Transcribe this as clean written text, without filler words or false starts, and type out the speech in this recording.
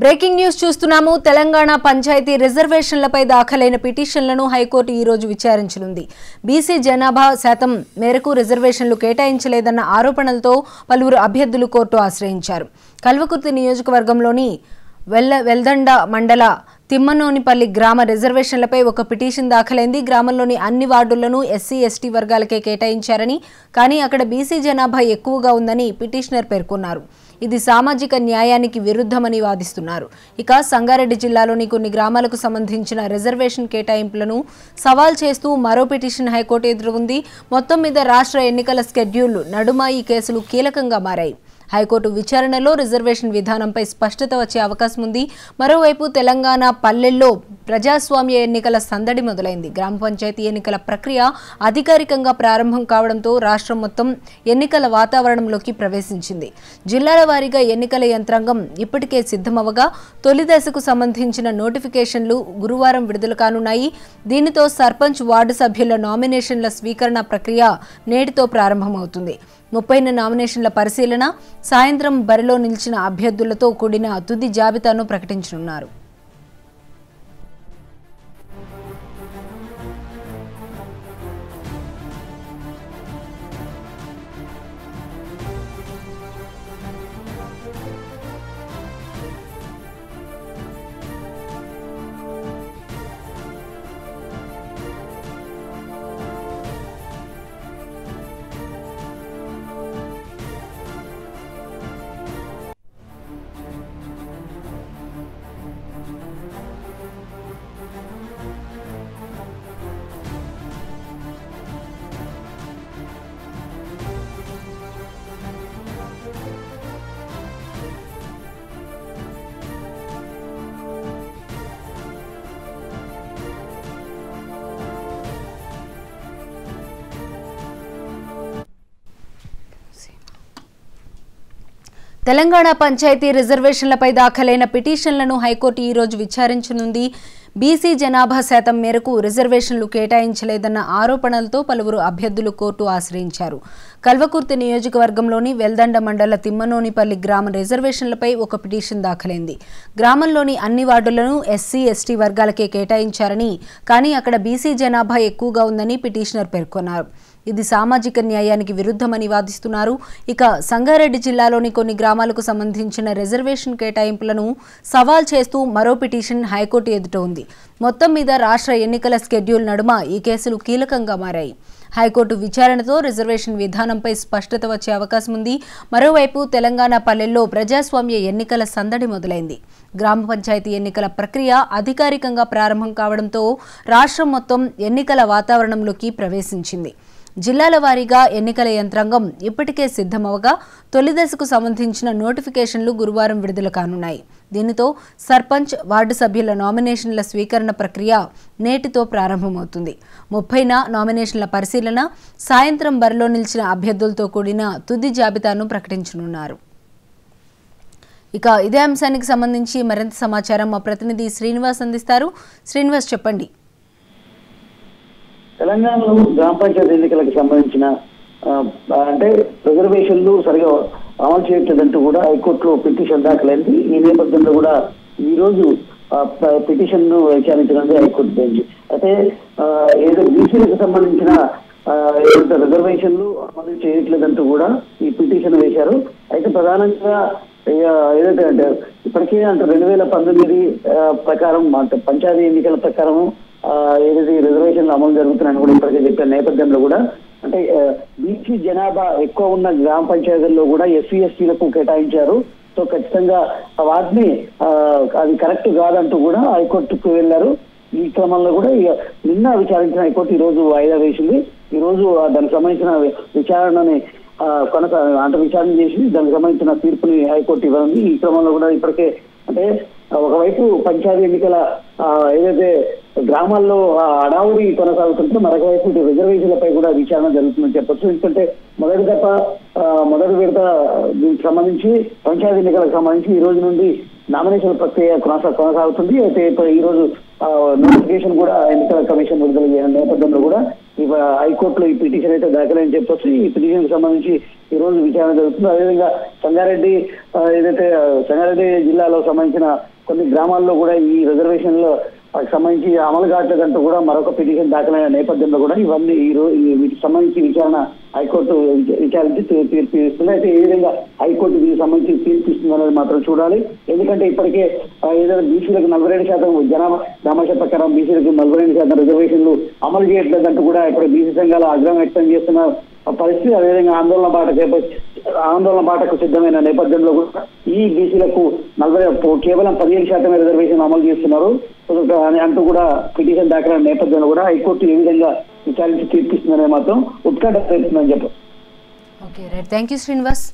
Breaking news చూస్తున్నాము. తెలంగాణ పంచాయతీ రిజర్వేషన్లపై దాఖలైన పిటిషన్లను high court ఈ రోజు విచారించనుంది. బీసీ జనాభా శాతం మేరకు రిజర్వేషన్లు కేటాయించలేదన్న ఆరోపణలతో పలువురు అభ్యర్థులు కోర్టు ఆశ్రయించారు. కల్వకుర్తి నియోజకవర్గంలోని వెల్దండ మండల తిమ్మనోనిపల్లి గ్రామ రిజర్వేషన్లపై ఒక పిటిషన్ దాఖలైంది. గ్రామంలోని అన్ని వార్డులను ఎస్సీ ఎస్టీ వర్గాలకే కేటాయించారని, కానీ అక్కడ బీసీ జనాభా ఎక్కువగా ఉందని పిటిషనర్ పేర్కొన్నారు. ఇది సామాజిక న్యాయానికి విరుద్ధమని వాదిస్తున్నారు. ఇక సంగారెడ్డి జిల్లాలోని కొన్ని గ్రామాలకు సంబంధించిన రిజర్వేషన్ కేటాయింపులను సవాల్ చేస్తూ మరో పిటిషన్ హైకోర్టు ఎదురుగుంది. మొత్తం మీద రాష్ట్ర ఎన్నికల షెడ్యూల్ నడుమ ఈ కేసులు కీలకంగా మారాయి. హైకోర్టు విచారణలో రిజర్వేషన్ విధానంపై స్పష్టత వచ్చే అవకాశం ఉంది. మరోవైపు తెలంగాణ పల్లెల్లో ప్రజాస్వామ్య ఎన్నికల సందడి మొదలైంది. గ్రామ పంచాయతీ ఎన్నికల ప్రక్రియ అధికారికంగా ప్రారంభం కావడంతో రాష్ట్రం మొత్తం ఎన్నికల వాతావరణంలోకి ప్రవేశించింది. జిల్లాల వారీగా ఎన్నికల యంత్రాంగం ఇప్పటికే సిద్ధమవగా తొలి దశకు సంబంధించిన నోటిఫికేషన్లు గురువారం విడుదల కానున్నాయి. దీనితో సర్పంచ్ వార్డు సభ్యుల నామినేషన్ల స్వీకరణ ప్రక్రియ నేటితో ప్రారంభమవుతుంది. 30 నామినేషన్ల పరిశీలన, సాయంత్రం బరిలో నిలిచిన అభ్యర్థులతో కూడిన తుది జాబితాను ప్రకటించనున్నారు. తెలంగాణ పంచాయతీ రిజర్వేషన్లపై దాఖలైన పిటిషన్లను హైకోర్టు ఈ రోజు విచారించనుంది. బీసీ జనాభా శాతం మేరకు రిజర్వేషన్లు కేటాయించలేదన్న ఆరోపణలతో పలువురు అభ్యర్థులు కోర్టు ఆశ్రయించారు. కల్వకుర్తి నియోజకవర్గంలోని వెల్దండ మండల తిమ్మనోనిపల్లి గ్రామ రిజర్వేషన్లపై ఒక పిటిషన్ దాఖలైంది. గ్రామంలోని అన్ని వార్డులను ఎస్సీ ఎస్టీ వర్గాలకే కేటాయించారని, కానీ అక్కడ బీసీ జనాభా ఎక్కువగా ఉందని పిటిషనర్ పేర్కొన్నారు. ఇది సామాజిక న్యాయానికి విరుద్ధమని వాదిస్తున్నారు. ఇక సంగారెడ్డి జిల్లాలోని కొన్ని గ్రామాలకు సంబంధించిన రిజర్వేషన్ కేటాయింపులను సవాల్ చేస్తూ మరో పిటిషన్ హైకోర్టు ఎదుట ఉంది. మొత్తం మీద రాష్ట్ర ఎన్నికల షెడ్యూల్ నడుమ ఈ కేసులు కీలకంగా మారాయి. హైకోర్టు విచారణతో రిజర్వేషన్ విధానంపై స్పష్టత వచ్చే అవకాశం ఉంది. మరోవైపు తెలంగాణ పల్లెల్లో ప్రజాస్వామ్య ఎన్నికల సందడి మొదలైంది. గ్రామ పంచాయతీ ఎన్నికల ప్రక్రియ అధికారికంగా ప్రారంభం కావడంతో రాష్ట్రం మొత్తం ఎన్నికల వాతావరణంలోకి ప్రవేశించింది. జిల్లాల వారీగా ఎన్నికల యంత్రాంగం ఇప్పటికే సిద్ధమవగా తొలి దశకు సంబంధించిన నోటిఫికేషన్లు గురువారం విడుదల కానున్నాయి. దీనితో సర్పంచ్ వార్డు సభ్యుల నామినేషన్ల స్వీకరణ ప్రక్రియ నేటితో ప్రారంభమవుతుంది. 30 నామినేషన్ల పరిశీలన, సాయంత్రం బరిలో నిలిచిన అభ్యర్థులతో కూడిన తుది జాబితాను ప్రకటించనున్నారు. ఇక ఇదే అంశానికి సంబంధించి మరింత సమాచారం మా ప్రతినిధి శ్రీనివాస్ అందిస్తారు. శ్రీనివాస్, చెప్పండి. తెలంగాణలో గ్రామ పంచాయతీ ఎన్నికలకు సంబంధించిన అంటే రిజర్వేషన్లు సరిగా అమలు చేయట్లేదంటూ కూడా హైకోర్టులో పిటిషన్ దాఖలైంది. ఈ నేపథ్యంలో కూడా ఈ రోజు పిటిషన్ ను విచారించనుంది హైకోర్టు బెంచ్. అయితే ఏదో బీసీలకు సంబంధించిన రిజర్వేషన్లు అమలు చేయట్లేదంటూ కూడా ఈ పిటిషన్ వేశారు. అయితే ప్రధానంగా ఏదైతే అంటే ఇప్పటికే అంటే 2019 ప్రకారం అంటే పంచాయతీ ఎన్నికల ప్రకారము ఏదైతే రిజర్వేషన్లు అమలు జరుగుతున్నాయని కూడా ఇప్పటికే చెప్పిన నేపథ్యంలో కూడా అంటే బీసీ జనాభా ఎక్కువ ఉన్న గ్రామ పంచాయతీల్లో కూడా ఎస్సీ ఎస్టీలకు కేటాయించారు. సో ఖచ్చితంగా వాటిని అది కరెక్ట్ కాదంటూ కూడా హైకోర్టుకు వెళ్లారు. ఈ క్రమంలో కూడా నిన్న విచారించిన హైకోర్టు ఈ రోజు వాయిదా వేసింది. ఈ రోజు దానికి సంబంధించిన విచారణని అంటే విచారణ చేసి దానికి సంబంధించిన తీర్పుని హైకోర్టు ఇవ్వనుంది. ఈ క్రమంలో కూడా ఇప్పటికే అంటే ఒకవైపు పంచాయతీ ఎన్నికల ఏదైతే గ్రామాల్లో అడావుడి కొనసాగుతుంటే మరొక వైపు రిజర్వేషన్లపై కూడా విచారణ జరుగుతుందని చెప్పొచ్చు. ఎందుకంటే మొదటి విడత దీనికి సంబంధించి పంచాయతీ ఎన్నికలకు సంబంధించి ఈ రోజు నుండి నామినేషన్ ప్రక్రియ కొనసాగుతుంది. అయితే ఈ రోజు నోటిఫికేషన్ కూడా ఎన్నికల కమిషన్ విడుదల చేయడం నేపథ్యంలో కూడా హైకోర్టులో ఈ పిటిషన్ అయితే దాఖలని చెప్పొచ్చు. ఈ పిటిషన్ కి సంబంధించి ఈ రోజు విచారణ జరుగుతుంది. అదేవిధంగా సంగారెడ్డి జిల్లాలో సంబంధించిన కొన్ని గ్రామాల్లో కూడా ఈ రిజర్వేషన్లో సంబంధించి అమలు కావట్లేదంటూ కూడా మరొక పిటిషన్ దాఖలైన నేపథ్యంలో కూడా ఇవన్నీ వీటికి సంబంధించి విచారణ హైకోర్టు విచారించి తీర్పు ఇస్తుంది. అయితే ఏ విధంగా హైకోర్టు దీనికి సంబంధించి తీర్పు ఇస్తుంది అనేది మాత్రం చూడాలి. ఎందుకంటే ఇప్పటికే ఏదైనా బీసీలకు 42% జనాభా దామాషా ప్రకారం బీసీలకు 42% రిజర్వేషన్లు అమలు చేయట్లేదంటూ కూడా ఇప్పుడు బీసీ సంఘాలు ఆగ్రహం వ్యక్తం చేస్తున్న పరిస్థితి. అదేవిధంగా ఆందోళన బాటకు సిద్ధమైన నేపథ్యంలో కూడా ఈ బీసీలకు కేవలం 15% రిజర్వేషన్ అమలు చేస్తున్నారు అంటూ కూడా పిటిషన్ దాఖలైన నేపథ్యంలో కూడా హైకోర్టు ఏ విధంగా విచారించి తీర్పిస్తుందనే మాత్రం ఉత్కంఠ రేపుతుందని చెప్పారు. Okay right, thank you Srinivas.